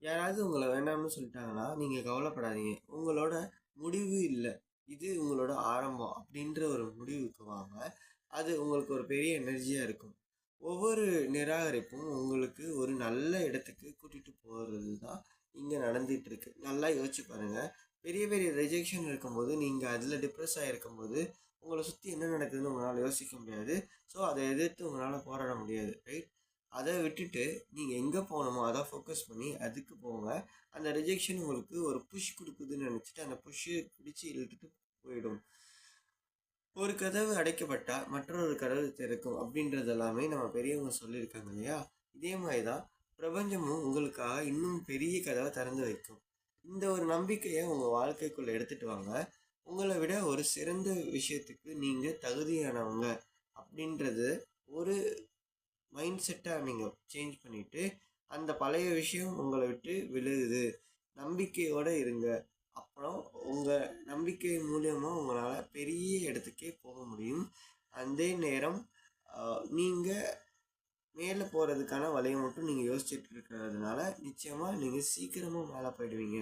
யாராவது உங்கள வேண்டாம்னு சொல்லிட்டாங்கன்னா, நீங்க கவலைப்படாதீங்க. உங்களோட முடிவு இல்ல. இது உங்களோட ஆரம்பம் அப்படின்ற ஒரு முடிவுக்கு வாங்க. அது உங்களுக்கு ஒரு பெரிய எனர்ஜியா இருக்கும். ஒவ்வொரு நிராகரிப்பும் உங்களுக்கு ஒரு நல்ல இடத்துக்கு கூட்டிட்டு போறது தான் இங்க நடந்துட்டு இருக்கு. நல்லா யோசிச்சு பாருங்க. பெரிய பெரிய ரிஜெக்ஷன் இருக்கும்போது, நீங்க அதுல டிப்ரஸ் ஆயிருக்கும்போது, உங்கள சுத்தி என்ன நடக்குதுன்னு உங்களால யோசிக்க முடியாது. ஸோ, அத எதிர்த்து உங்களால போராட முடியாது. ரைட்? அத விட்டுட்டு நீங்க எங்க போணுமோ அத ஃபோக்கஸ் பண்ணி அதுக்கு போங்க. அந்த ரிஜெக்ஷன் உங்களுக்கு ஒரு புஷ் குடுக்குதுன்னு நெனச்சுட்டு, அந்த புஷ்ஷ பிடிச்சு இழுத்துட்டு போயிடும். ஒரு கதவு அடைக்கப்பட்டா மற்றொரு கதவு திறக்கும் அப்படின்றது எல்லாமே நம்ம பெரியவங்க சொல்லியிருக்காங்க இல்லையா? இதே மாரி தான் பிரபஞ்சமும் உங்களுக்காக இன்னும் பெரிய கதவ திறந்து வைக்கும். இந்த ஒரு நம்பிக்கைய உங்க வாழ்க்கைக்குள்ள எடுத்துட்டு வாங்க. உங்கள விட ஒரு சிறந்த விஷயத்துக்கு நீங்க தகுதியானவங்க அப்படின்றது ஒரு மைண்ட் செட்டா நீங்க சேஞ்ச் பண்ணிட்டு, அந்த பழைய விஷயம் உங்கள விட்டு விலகுது. நம்பிக்கையோட இருங்க. அப்புறம் உங்க நம்பிக்கை மூலியமா உங்களால பெரிய இடத்துக்கே போக முடியும். அதே நேரம் அ நீங்க மேல போறதுக்கான வழிய மட்டும் நீங்க யோசிச்சுட்டு இருக்கிறதுனால, நிச்சயமா நீங்க சீக்கிரமா மேல போயிடுவீங்க.